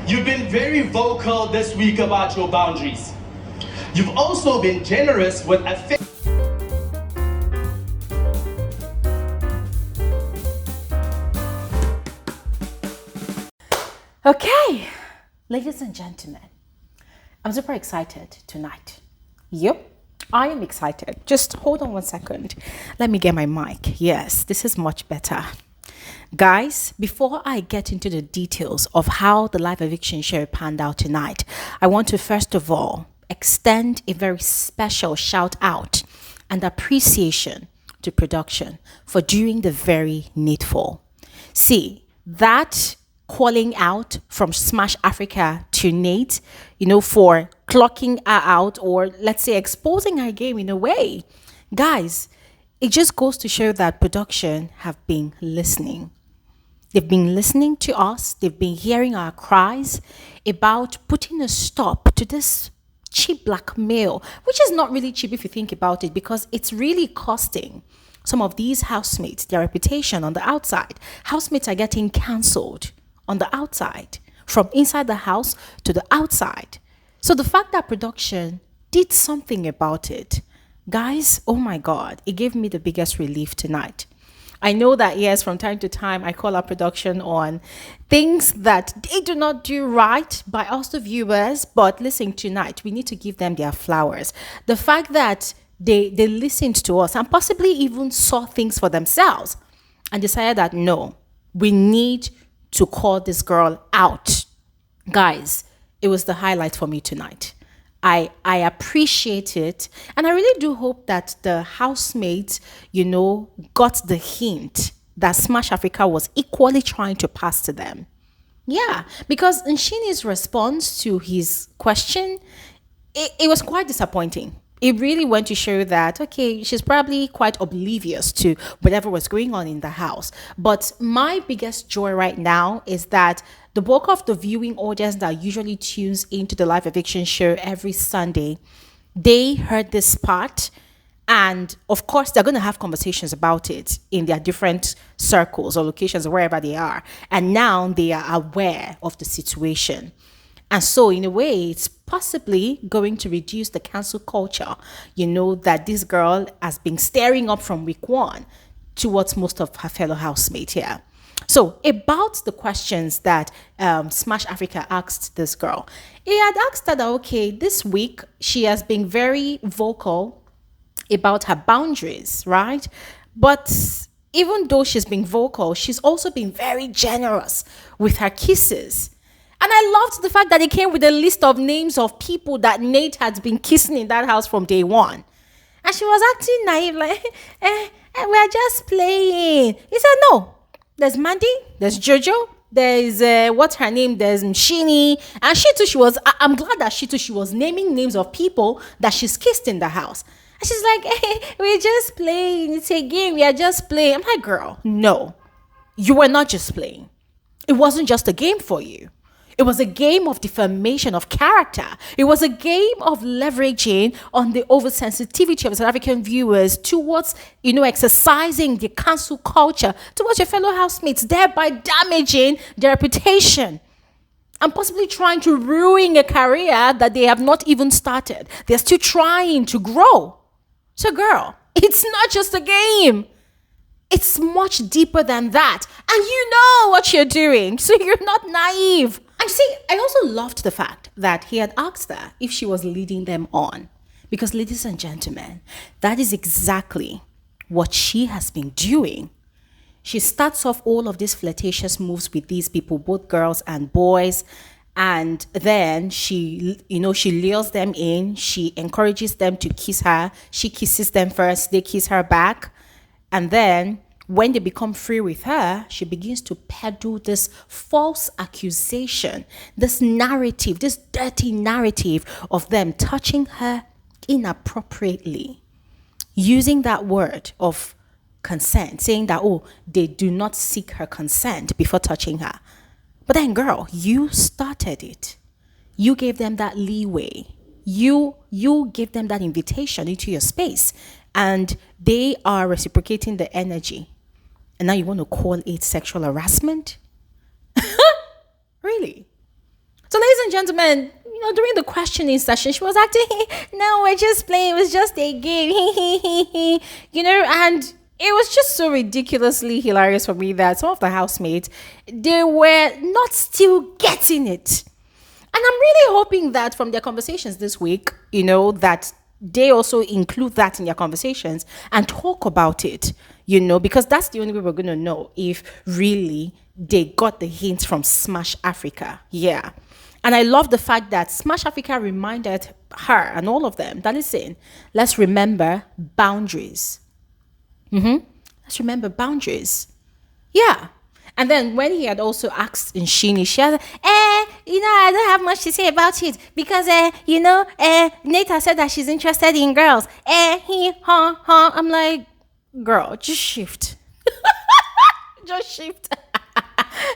You've been very vocal this week about your boundaries. You've also been generous with affection. Okay, ladies and gentlemen, I'm super excited tonight. Yep, I am excited. Just hold on 1 second. Let me get my mic. Yes, this is much better. Guys, before I get into the details of how the live eviction show panned out tonight, I want to first of all extend a very special shout out and appreciation to production for doing the very needful. See, that calling out from Smash Africa to Nate, for clocking her out, or let's say exposing her game in a way. Guys, it just goes to show that production have been listening. They've been listening to us. They've been hearing our cries about putting a stop to this cheap blackmail, which is not really cheap if you think about it, because it's really costing some of these housemates their reputation on the outside. Housemates are getting cancelled on the outside, from inside the house to the outside. So the fact that production did something about it, guys, oh my God, it gave me the biggest relief tonight. I know that, yes, from time to time, I call our production on things that they do not do right by us, the viewers. But listen, tonight, we need to give them their flowers. The fact that they listened to us and possibly even saw things for themselves and decided that, no, we need to call this girl out. Guys, it was the highlight for me tonight. I appreciate it. And I really do hope that the housemates, got the hint that Smash Africa was equally trying to pass to them. Yeah, because Nshini's response to his question, it was quite disappointing. It really went to show that, okay, she's probably quite oblivious to whatever was going on in the house. But my biggest joy right now is that the bulk of the viewing audience that usually tunes into the live eviction show every Sunday, they heard this part. And of course, they're going to have conversations about it in their different circles or locations or wherever they are. And now they are aware of the situation. And so, in a way, it's possibly going to reduce the cancel culture, that this girl has been stirring up from week one towards most of her fellow housemates here. So, about the questions that Smash Africa asked this girl, he had asked her that, okay, this week she has been very vocal about her boundaries, right? But even though she's been vocal, she's also been very generous with her kisses. And I loved the fact that it came with a list of names of people that Nate had been kissing in that house from day one. And she was acting naive, like, we're just playing. He said, no, there's Mandy, there's Jojo, there's, what's her name, there's Mshini. And she too, I'm glad that she was naming names of people that she's kissed in the house. And she's like, hey, we're just playing. It's a game. We are just playing. I'm like, girl, no, you were not just playing. It wasn't just a game for you. It was a game of defamation of character. It was a game of leveraging on the oversensitivity of South African viewers towards, exercising the cancel culture towards your fellow housemates, thereby damaging their reputation and possibly trying to ruin a career that they have not even started. They're still trying to grow. So, girl, it's not just a game. It's much deeper than that. And you know what you're doing. So you're not naive. And see, I also loved the fact that he had asked her if she was leading them on. Because, ladies and gentlemen, that is exactly what she has been doing. She starts off all of these flirtatious moves with these people, both girls and boys. And then she lures them in. She encourages them to kiss her. She kisses them first. They kiss her back. And then when they become free with her, she begins to peddle this false accusation, this narrative, this dirty narrative of them touching her inappropriately, using that word of consent, saying that, oh, they do not seek her consent before touching her. But then, girl, you started it. You gave them that leeway. You gave them that invitation into your space, and they are reciprocating the energy. And now you want to call it sexual harassment? Really? So, ladies and gentlemen, during the questioning session, she was acting, no, we're just playing. It was just a game. And it was just so ridiculously hilarious for me that some of the housemates, they were not still getting it. And I'm really hoping that from their conversations this week, that they also include that in their conversations and talk about it, because that's the only way we're going to know if really they got the hints from Smash Africa. Yeah. And I love the fact that Smash Africa reminded her and all of them that, listen, let's remember boundaries. Let's remember boundaries. Yeah. And then when he had also asked Nshini, she had, I don't have much to say about it because, Nata said that she's interested in girls. I'm like, girl, just shift. Just shift.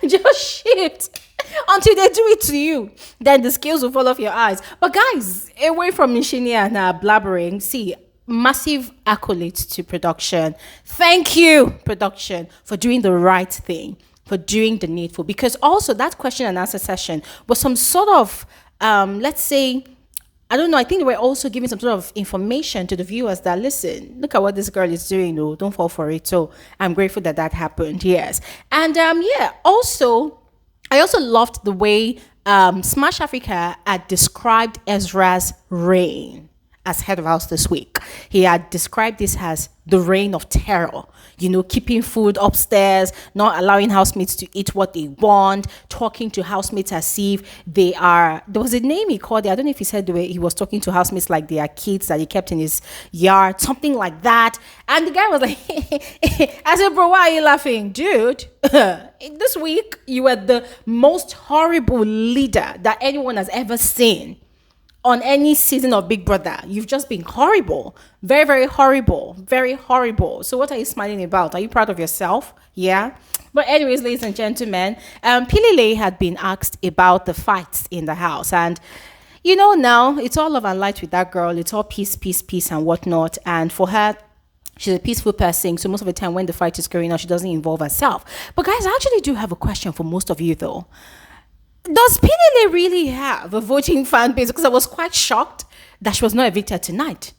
Just shift. Until they do it to you, then the scales will fall off your eyes. But guys, away from Nshini and blabbering, see, massive accolades to production. Thank you, production, for doing the right thing, for doing the needful. Because also that question and answer session was some sort of, let's say, I don't know, I think they were also giving some sort of information to the viewers that, listen, look at what this girl is doing, though. Don't fall for it. So I'm grateful that happened, yes. And also, I also loved the way Smash Africa had described Ezra's reign as head of house this week. He had described this as the reign of terror, keeping food upstairs, not allowing housemates to eat what they want, talking to housemates as if they are, there was a name he called it. I don't know if he said the way he was talking to housemates like they are kids that he kept in his yard, something like that. And the guy was like, I said, bro, why are you laughing? Dude, this week you were the most horrible leader that anyone has ever seen on any season of Big Brother. You've just been horrible. Very, very horrible. Very horrible. So what are you smiling about? Are you proud of yourself? Yeah. But anyways, ladies and gentlemen, Pilile had been asked about the fights in the house. And, now it's all love and light with that girl. It's all peace, peace, peace and whatnot. And for her, she's a peaceful person. So most of the time when the fight is going on, she doesn't involve herself. But guys, I actually do have a question for most of you though. Does Pilile really have a voting fan base? Because I was quite shocked that she was not evicted tonight.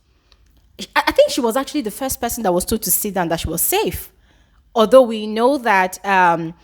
I think she was actually the first person that was told to sit down, that she was safe. Although we know that I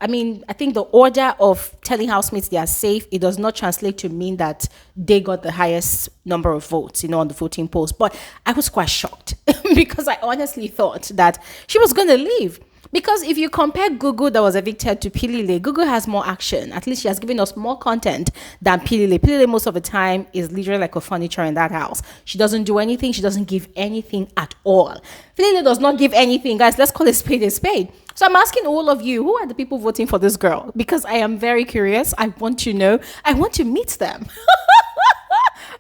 think the order of telling housemates they are safe, it does not translate to mean that they got the highest number of votes, on the voting polls. But I was quite shocked because I honestly thought that she was going to leave. Because if you compare Gugu that was evicted to Pilile, Gugu has more action. At least she has given us more content than Pilile. Pilile most of the time is literally like a furniture in that house. She doesn't do anything. She doesn't give anything at all. Pilile does not give anything. Guys, let's call a spade a spade. So I'm asking all of you, who are the people voting for this girl? Because I am very curious. I want to know. I want to meet them.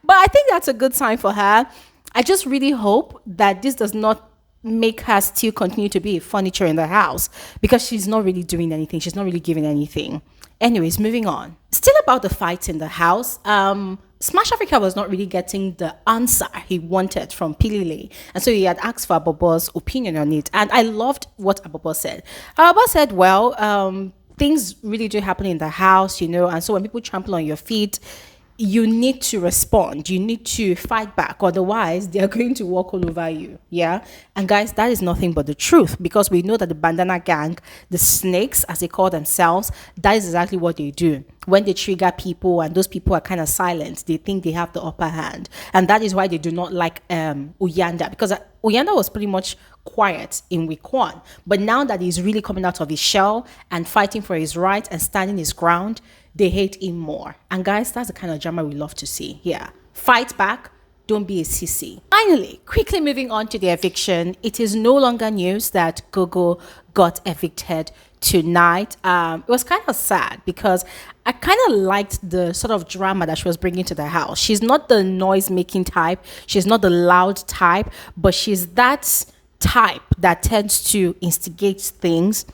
But I think that's a good sign for her. I just really hope that this does not make her still continue to be furniture in the house, because she's not really doing anything. She's not really giving anything. Anyways, moving on. Still about the fights in the house. Smash Africa was not really getting the answer he wanted from Pilile. And so he had asked for Abobo's opinion on it. And I loved what Abobo said. Abobo said, well, things really do happen in the house, and so when people trample on your feet, you need to respond. You need to fight back. Otherwise, they are going to walk all over you. Yeah. And guys, that is nothing but the truth, because we know that the bandana gang, the snakes, as they call themselves, that is exactly what they do. When they trigger people and those people are kind of silent, they think they have the upper hand. And that is why they do not like Uyanda, because Uyanda was pretty much quiet in week 1. But now that he's really coming out of his shell and fighting for his right and standing his ground, they hate him more. And guys, that's the kind of drama we love to see. Yeah. Fight back. Don't be a sissy. Finally, quickly moving on to the eviction. It is no longer news that Gugu got evicted tonight. It was kind of sad because I kind of liked the sort of drama that she was bringing to the house. She's not the noise-making type. She's not the loud type, but she's that type that tends to instigate things.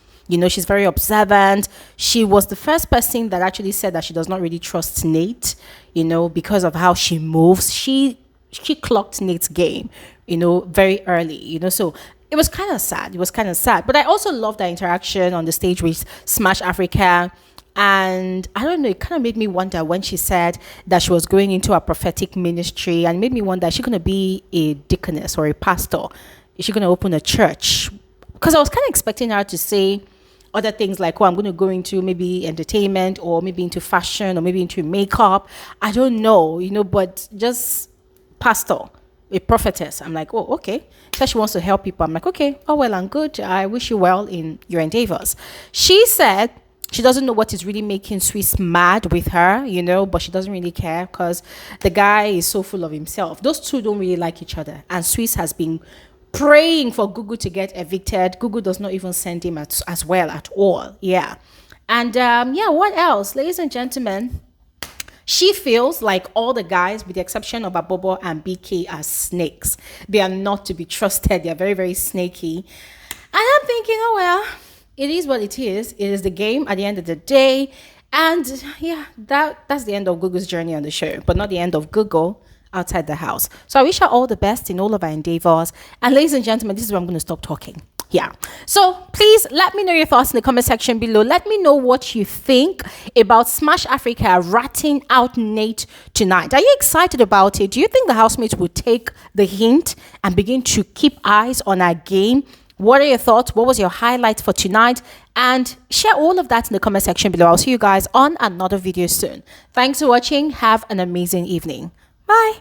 She's very observant. She was the first person that actually said that she does not really trust Nate, because of how she moves. She clocked Nate's game, very early, so it was kind of sad. But I also loved that interaction on the stage with Smash Africa. And I don't know, it kind of made me wonder when she said that she was going into a prophetic ministry, and made me wonder, is she going to be a deaconess or a pastor? Is she going to open a church? Because I was kind of expecting her to say other things like, oh, I'm going to go into maybe entertainment, or maybe into fashion, or maybe into makeup. I don't know, but just pastor, a prophetess. I'm like, oh, okay. So she wants to help people. I'm like, okay, oh, well and good. I wish you well in your endeavors. She said she doesn't know what is really making Swiss mad with her, but she doesn't really care because the guy is so full of himself. Those two don't really like each other. And Swiss has been praying for Gugu to get evicted. Gugu does not even send him as well at all. Yeah. And what else? Ladies and gentlemen, she feels like all the guys, with the exception of Abobo and BK, are snakes. They are not to be trusted. They are very, very snaky. And I'm thinking, oh, well, it is what it is. It is the game at the end of the day. And yeah, that's the end of Gugu's journey on the show, but not the end of Gugu outside the house. So I wish her all the best in all of our endeavors. And ladies and gentlemen, this is where I'm going to stop talking. Yeah. So please let me know your thoughts in the comment section below. Let me know what you think about Smash Africa ratting out Nate tonight. Are you excited about it? Do you think the housemates will take the hint and begin to keep eyes on our game? What are your thoughts? What was your highlight for tonight? And share all of that in the comment section below. I'll see you guys on another video soon. Thanks for watching. Have an amazing evening. Bye.